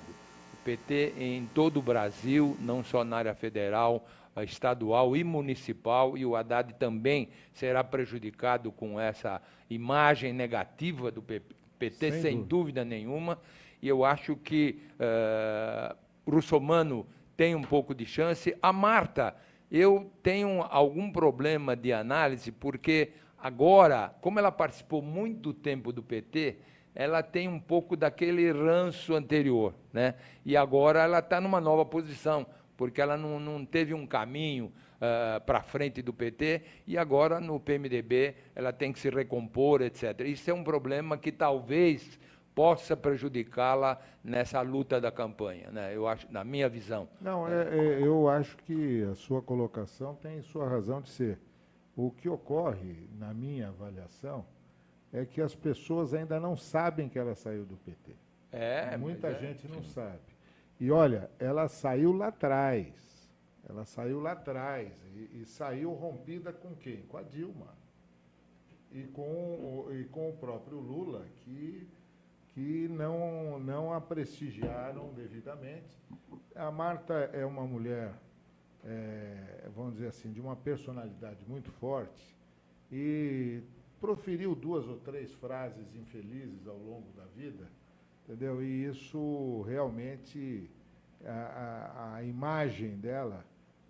O PT em todo o Brasil, não só na área federal, estadual e municipal, e o Haddad também será prejudicado com essa imagem negativa do PT, sem dúvida nenhuma, e eu acho que Russomano tem um pouco de chance. A Marta, eu tenho algum problema de análise, porque agora, como ela participou muito tempo do PT, ela tem um pouco daquele ranço anterior, né? E agora ela está numa nova posição, porque ela não teve um caminho para frente do PT, e agora no PMDB ela tem que se recompor, etc. Isso é um problema que talvez possa prejudicá-la nessa luta da campanha, né? Eu acho, na minha visão. Não, eu acho que a sua colocação tem sua razão de ser. O que ocorre, na minha avaliação, é que as pessoas ainda não sabem que ela saiu do PT. Muita gente não sabe. E olha, ela saiu lá atrás. Ela saiu lá atrás. E saiu rompida com quem? Com a Dilma. E com o próprio Lula, que não a prestigiaram devidamente. A Marta é uma mulher, vamos dizer assim, de uma personalidade muito forte, e proferiu 2 ou 3 frases infelizes ao longo da vida, entendeu? E isso realmente, a imagem dela,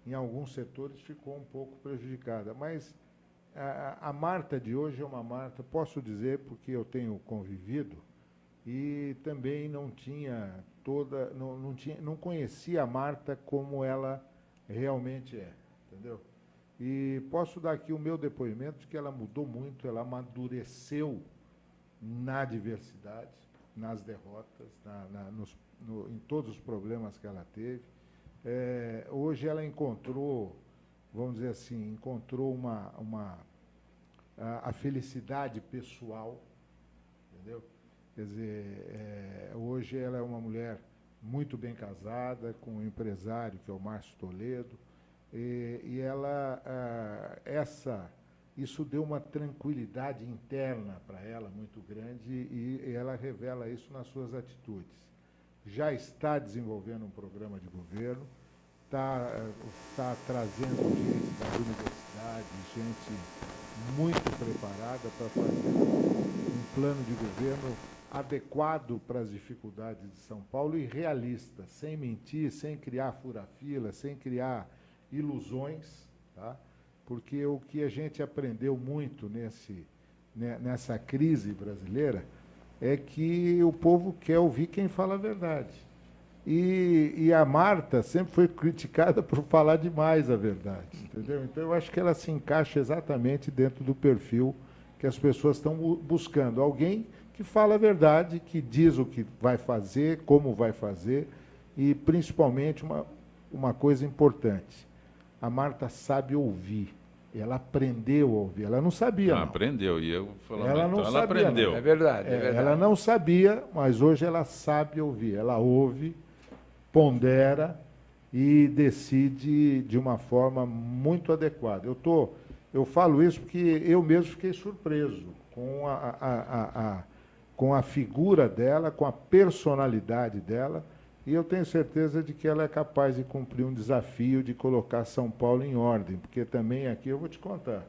em alguns setores, ficou um pouco prejudicada. Mas a Marta de hoje é uma Marta, posso dizer, porque eu tenho convivido, e também não conhecia a Marta como ela realmente é, entendeu? E posso dar aqui o meu depoimento de que ela mudou muito, ela amadureceu na diversidade, nas derrotas, em todos os problemas que ela teve. Hoje ela encontrou, vamos dizer assim, encontrou a felicidade pessoal, entendeu? Quer dizer, hoje ela é uma mulher muito bem casada, com um empresário que é o Márcio Toledo, e ela, isso deu uma tranquilidade interna para ela muito grande e ela revela isso nas suas atitudes. Já está desenvolvendo um programa de governo, está trazendo gente da universidade, gente muito preparada para fazer um plano de governo adequado para as dificuldades de São Paulo e realista, sem mentir, sem criar fura-fila, sem criar ilusões, tá? Porque o que a gente aprendeu muito nessa crise brasileira é que o povo quer ouvir quem fala a verdade. E a Marta sempre foi criticada por falar demais a verdade, entendeu? Então, eu acho que ela se encaixa exatamente dentro do perfil que as pessoas estão buscando. Alguém que fala a verdade, que diz o que vai fazer, como vai fazer, e, principalmente, uma coisa importante. A Marta sabe ouvir. Ela aprendeu a ouvir. Ela não sabia, não. Aprendeu. E eu falando, ela não então sabia, ela aprendeu. Não. É verdade. Ela não sabia, mas hoje ela sabe ouvir. Ela ouve, pondera e decide de uma forma muito adequada. Eu falo isso porque eu mesmo fiquei surpreso com a figura dela, com a personalidade dela, e eu tenho certeza de que ela é capaz de cumprir um desafio de colocar São Paulo em ordem, porque também aqui eu vou te contar,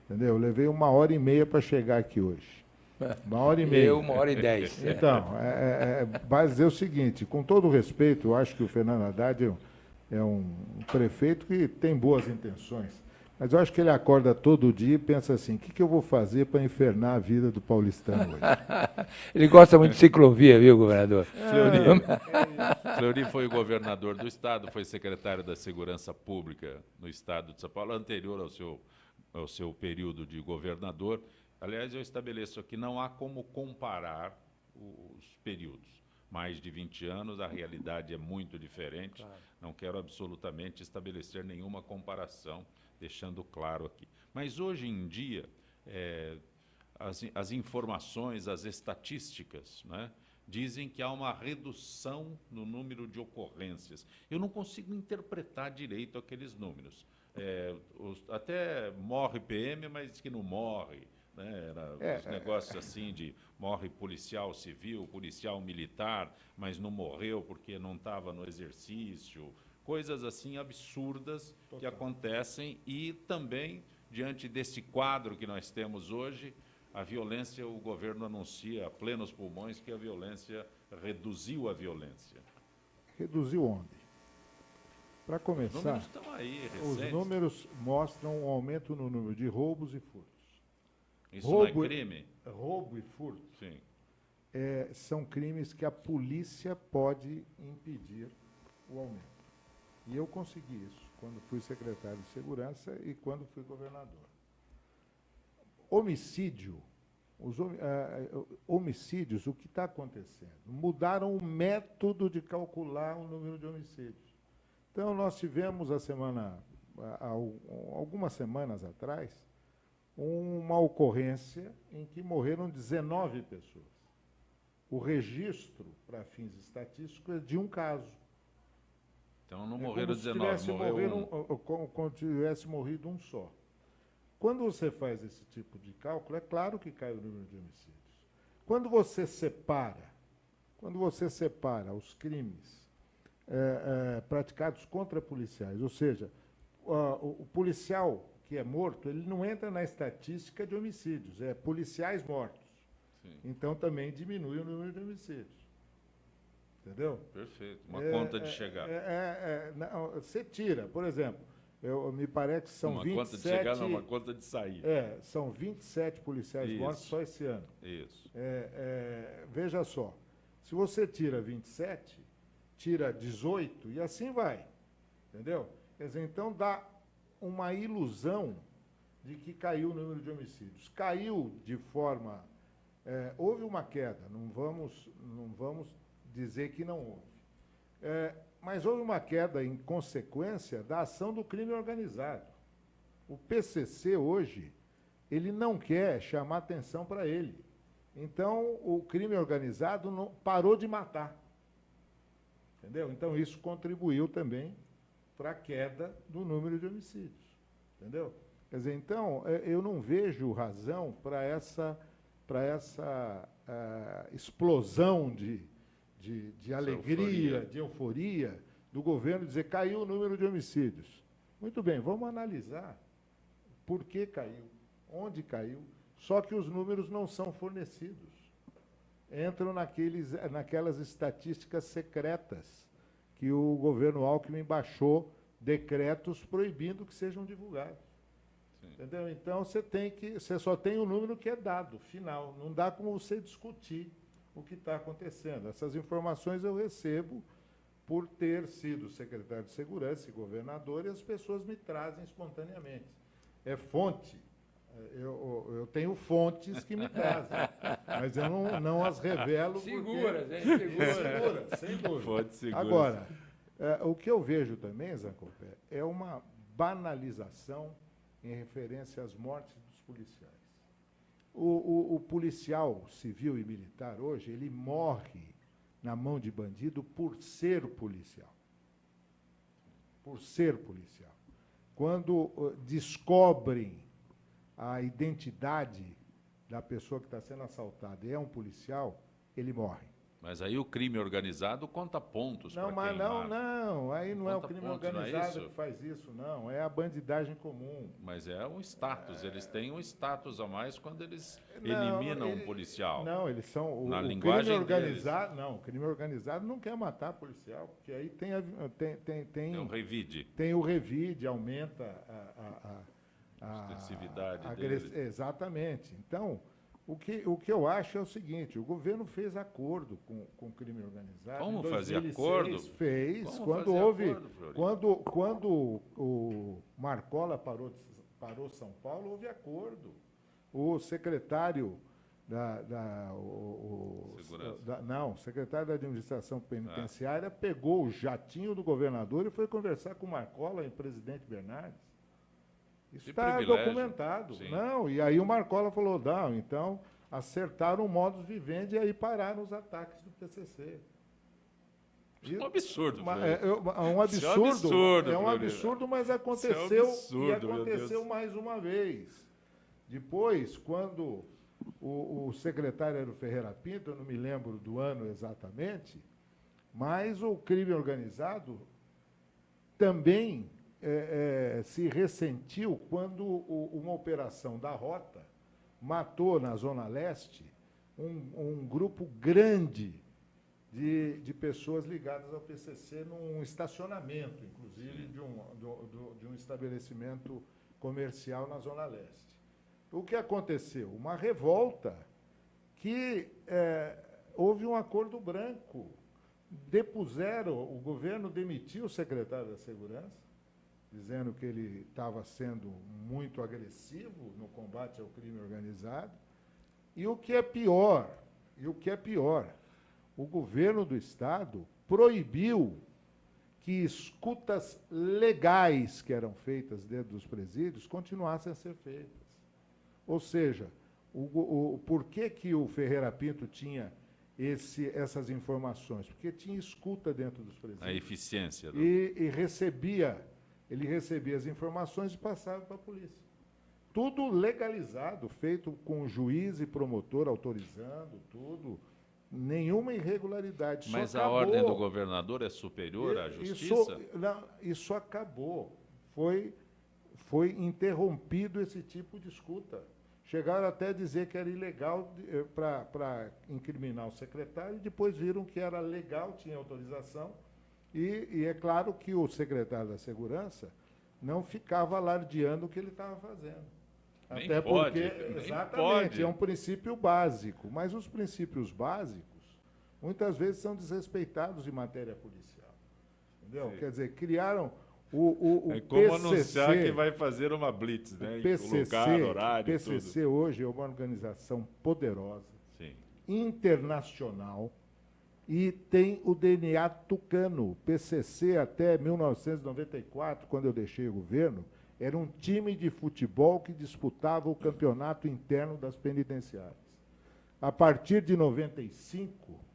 entendeu? Eu levei 1h30 para chegar aqui hoje. 1h30. Eu, 1h10. Então, vai dizer o seguinte, com todo o respeito, eu acho que o Fernando Haddad é um prefeito que tem boas intenções, mas eu acho que ele acorda todo dia e pensa assim, o que eu vou fazer para infernar a vida do paulistano hoje? Ele gosta muito de ciclovia, viu, governador? Fleury foi o governador do estado, foi secretário da Segurança Pública no estado de São Paulo, anterior ao seu período de governador. Aliás, eu estabeleço aqui, não há como comparar os períodos. Mais de 20 anos, a realidade é muito diferente. Claro. Não quero absolutamente estabelecer nenhuma comparação, deixando claro aqui. Mas hoje em dia, as informações, as estatísticas, né, dizem que há uma redução no número de ocorrências. Eu não consigo interpretar direito aqueles números. Até morre PM, mas diz que não morre. Né? Os negócios assim de morre policial civil, policial militar, mas não morreu porque não estava no exercício. Coisas assim absurdas que acontecem e também, diante desse quadro que nós temos hoje, a violência, o governo anuncia a plenos pulmões que a violência reduziu a violência. Reduziu onde? Para começar, os números estão aí, recentes. Os números mostram um aumento no número de roubos e furtos. Isso não é crime? Roubo e furto. Sim. São crimes que a polícia pode impedir o aumento. E eu consegui isso quando fui secretário de Segurança e quando fui governador. Homicídio. Homicídios, o que está acontecendo? Mudaram o método de calcular o número de homicídios. Então, nós tivemos algumas semanas atrás, uma ocorrência em que morreram 19 pessoas. O registro, para fins estatísticos, é de um caso. Então não morreram 19, morreu como se tivesse morrido um só. Quando você faz esse tipo de cálculo, é claro que cai o número de homicídios. Quando você separa os crimes praticados contra policiais, ou seja, o policial que é morto, ele não entra na estatística de homicídios, é policiais mortos. Sim. Então também diminui o número de homicídios. Entendeu? Perfeito. Uma conta de chegar. Você tira, por exemplo, me parece que são uma 27... Uma conta de chegar, não, uma conta de sair. São 27 policiais mortos só esse ano. Isso. Veja só, se você tira 27, tira 18 e assim vai. Entendeu? Quer dizer, então dá uma ilusão de que caiu o número de homicídios. Caiu de forma... houve uma queda, não vamos dizer que não houve. Mas houve uma queda em consequência da ação do crime organizado. O PCC hoje, ele não quer chamar atenção para ele. Então, o crime organizado não, parou de matar. Entendeu? Então, isso contribuiu também para a queda do número de homicídios. Entendeu? Quer dizer, então, eu não vejo razão para essa explosão de alegria, de euforia do governo dizer caiu o número de homicídios. Muito bem, vamos analisar por que caiu, onde caiu, só que os números não são fornecidos. Entram naquelas estatísticas secretas que o governo Alckmin baixou decretos proibindo que sejam divulgados. Sim. Entendeu? Então você só tem o número que é dado, final. Não dá como você discutir o que está acontecendo. Essas informações eu recebo por ter sido secretário de Segurança e governador, e as pessoas me trazem espontaneamente. É fonte. Eu tenho fontes que me trazem, mas eu não as revelo. Seguras, porque... hein? Seguras. Sem dúvida. Fonte segura. Agora, o que eu vejo também, Zancopé, é uma banalização em referência às mortes dos policiais. O policial civil e militar hoje, ele morre na mão de bandido por ser policial. Por ser policial. Quando descobrem a identidade da pessoa que está sendo assaltada e é um policial, ele morre. Mas aí o crime organizado conta pontos para Não, quem mas não, aí não é o Conta crime pontos, não é organizado isso? que faz isso, não, é a bandidagem comum. Mas é um status, eles têm um status a mais quando eles eliminam um policial. Não, eles são... Na o linguagem crime organizado, deles. não, o crime organizado não quer matar policial, porque aí tem um revide. Tem o revide, aumenta a extensividade deles. Exatamente. Então, o que eu acho é o seguinte, o governo fez acordo com o crime organizado. Como em 2006, fazer acordo? Fez. Como Quando fazer houve... acordo, Quando o Marcola parou São Paulo, houve acordo. O secretário secretário da Administração Penitenciária pegou o jatinho do governador e foi conversar com o Marcola em Presidente Bernardes. Isso está documentado. Sim. Não, e aí o Marcola falou, não, então acertaram o modus vivendi e aí pararam os ataques do PCC. Isso é um absurdo. É um absurdo, mas aconteceu, e aconteceu mais uma vez. Depois, quando o secretário era o Ferreira Pinto, eu não me lembro do ano exatamente, mas o crime organizado também se ressentiu quando uma operação da Rota matou na Zona Leste um grupo grande de pessoas ligadas ao PCC num estacionamento, inclusive, de um estabelecimento comercial na Zona Leste. O que aconteceu? Uma revolta que houve um acordo branco. Depuseram, o governo demitiu o secretário da Segurança, dizendo que ele estava sendo muito agressivo no combate ao crime organizado. E o que é pior, o governo do Estado proibiu que escutas legais que eram feitas dentro dos presídios continuassem a ser feitas. Ou seja, por que o Ferreira Pinto tinha essas informações? Porque tinha escuta dentro dos presídios. A eficiência. Ele recebia as informações e passava para a polícia. Tudo legalizado, feito com juiz e promotor autorizando, tudo. Nenhuma irregularidade. Mas isso a acabou. ordem do governador é superior à justiça? Isso acabou. Foi interrompido esse tipo de escuta. Chegaram até a dizer que era ilegal para incriminar o secretário, e depois viram que era legal, tinha autorização. E é claro que o secretário da Segurança não ficava alardeando o que ele estava fazendo. Até porque, exatamente, é um princípio básico. Mas os princípios básicos, muitas vezes, são desrespeitados em matéria policial. Entendeu? Sim. Quer dizer, criaram É como anunciar que vai fazer uma blitz, né? PCC, lugar, horário, PCC tudo. hoje é uma organização poderosa, Sim. internacional, e tem o DNA tucano. O PCC, até 1994, quando eu deixei o governo, era um time de futebol que disputava o campeonato interno das penitenciárias. A partir de 95,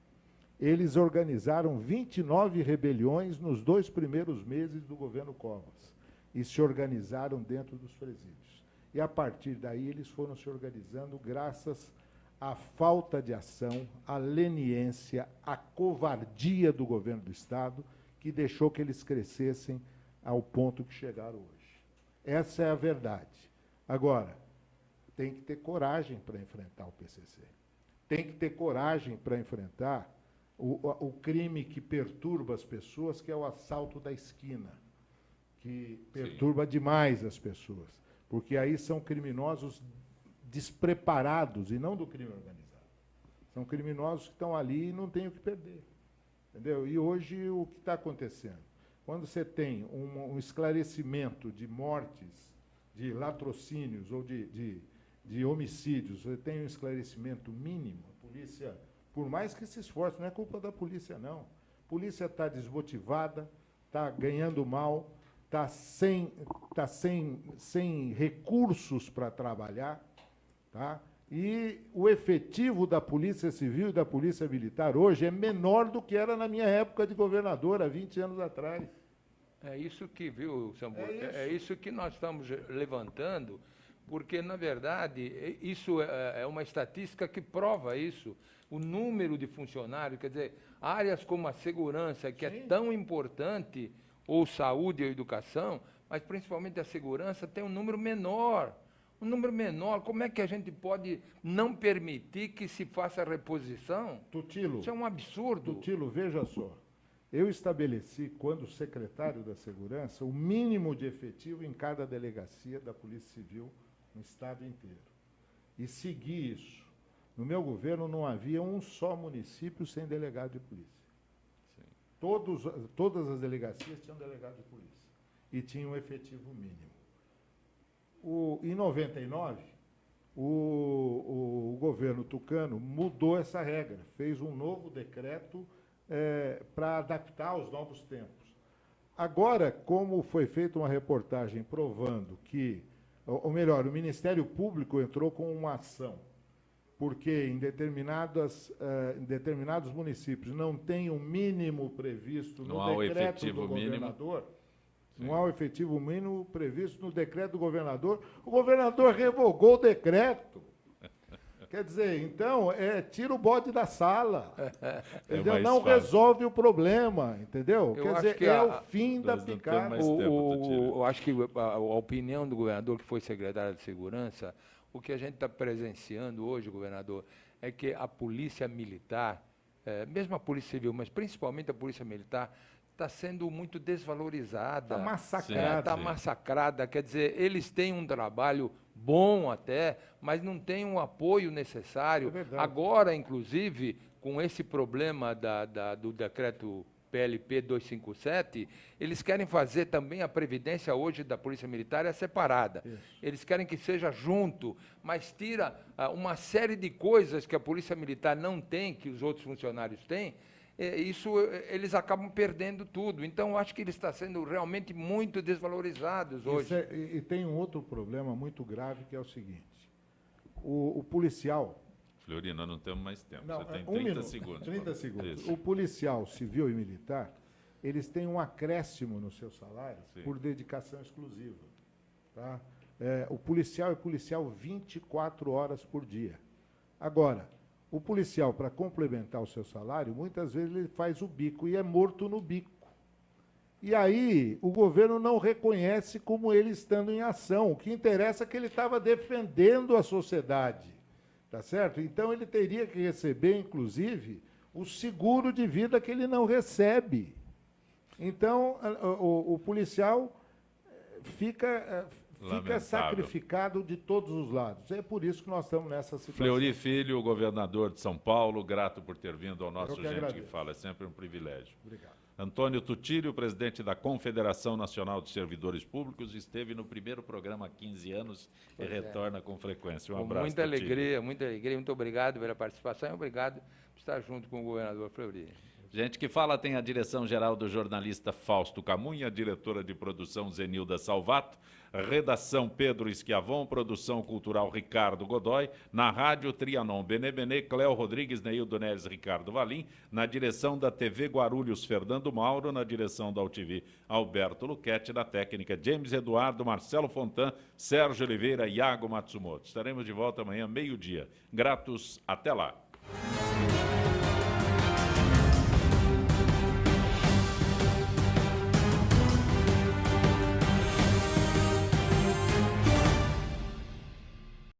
eles organizaram 29 rebeliões nos 2 primeiros meses do governo Covas e se organizaram dentro dos presídios. E, a partir daí, eles foram se organizando graças à falta de ação, à leniência, à covardia do governo do Estado, que deixou que eles crescessem ao ponto que chegaram hoje. Essa é a verdade. Agora, tem que ter coragem para enfrentar o PCC. Tem que ter coragem para enfrentar o crime que perturba as pessoas, que é o assalto da esquina, que perturba demais as pessoas, porque aí são criminosos despreparados e não do crime organizado. São criminosos que estão ali e não têm o que perder. Entendeu? E hoje o que está acontecendo? Quando você tem um esclarecimento de mortes, de latrocínios ou de homicídios, você tem um esclarecimento mínimo, a polícia, por mais que se esforce, não é culpa da polícia, não. A polícia está desmotivada, está ganhando mal, está sem recursos para trabalhar, tá? E o efetivo da Polícia Civil e da Polícia Militar hoje é menor do que era na minha época de governador, há 20 anos atrás. É isso que, viu, Sambuca? É isso que nós estamos levantando, porque, na verdade, isso é uma estatística que prova isso. O número de funcionários, quer dizer, áreas como a segurança, que é tão importante, ou saúde ou educação, mas principalmente a segurança, tem um número menor. Um número menor, como é que a gente pode não permitir que se faça reposição? Tutilo, isso é um absurdo. Tutilo, veja só. Eu estabeleci, quando secretário da Segurança, o mínimo de efetivo em cada delegacia da Polícia Civil no Estado inteiro. E segui isso. No meu governo não havia um só município sem delegado de polícia. Sim. Todas as delegacias tinham delegado de polícia. E tinham um efetivo mínimo. Em 99, o governo tucano mudou essa regra, fez um novo decreto para adaptar aos novos tempos. Agora, como foi feita uma reportagem provando que, ou melhor, o Ministério Público entrou com uma ação, porque em determinados municípios não tem um mínimo previsto no decreto do governador, não há o efetivo mínimo previsto no decreto do governador, o governador revogou o decreto. Quer dizer, então, tira o bode da sala. Entendeu? Não fácil. Resolve o problema, entendeu? Eu Quer dizer, que o fim da picada. Eu acho que a opinião do governador, que foi secretário de Segurança, o que a gente está presenciando hoje, governador, é que a polícia militar, mesmo a polícia civil, mas principalmente a polícia militar, está sendo muito desvalorizada. Está massacrada. Está massacrada. Quer dizer, eles têm um trabalho bom até, mas não têm o apoio necessário. Agora, inclusive, com esse problema do decreto PLP 257, eles querem fazer também a previdência hoje da Polícia Militar separada. Isso. Eles querem que seja junto, mas tira uma série de coisas que a Polícia Militar não tem, que os outros funcionários têm. Isso eles acabam perdendo tudo. Então, eu acho que eles estão sendo realmente muito desvalorizados hoje. E tem um outro problema muito grave, que é o seguinte. O policial... Fleury, nós não temos mais tempo. Não, você tem 30 segundos. 30 segundos. Isso. O policial civil e militar, eles têm um acréscimo no seu salário por dedicação exclusiva. Tá? O policial é policial 24 horas por dia. Agora, o policial, para complementar o seu salário, muitas vezes ele faz o bico e é morto no bico. E aí o governo não reconhece como ele estando em ação. O que interessa é que ele estava defendendo a sociedade. Tá certo? Então ele teria que receber, inclusive, o seguro de vida que ele não recebe. Então o policial fica sacrificado de todos os lados. É por isso que nós estamos nessa situação. Fleury Filho, governador de São Paulo, grato por ter vindo ao nosso Gente que Fala. É sempre um privilégio. Obrigado. Antônio Tutílio, presidente da Confederação Nacional de Servidores Públicos, esteve no primeiro programa há 15 anos e retorna com frequência. Um abraço, muita Tutílio. alegria, muita alegria. Muito obrigado pela participação e obrigado por estar junto com o governador Fleury. Gente que fala tem a direção-geral do jornalista Fausto Camunha, diretora de produção Zenilda Salvato, redação Pedro Schiavon, produção cultural Ricardo Godoy, na rádio Trianon Benê, Cléo Rodrigues, Neildo Neres, Ricardo Valim, na direção da TV Guarulhos, Fernando Mauro, na direção da UTV, Alberto Luquete, na técnica James Eduardo, Marcelo Fontan, Sérgio Oliveira e Iago Matsumoto. Estaremos de volta amanhã, meio-dia. Gratos, até lá.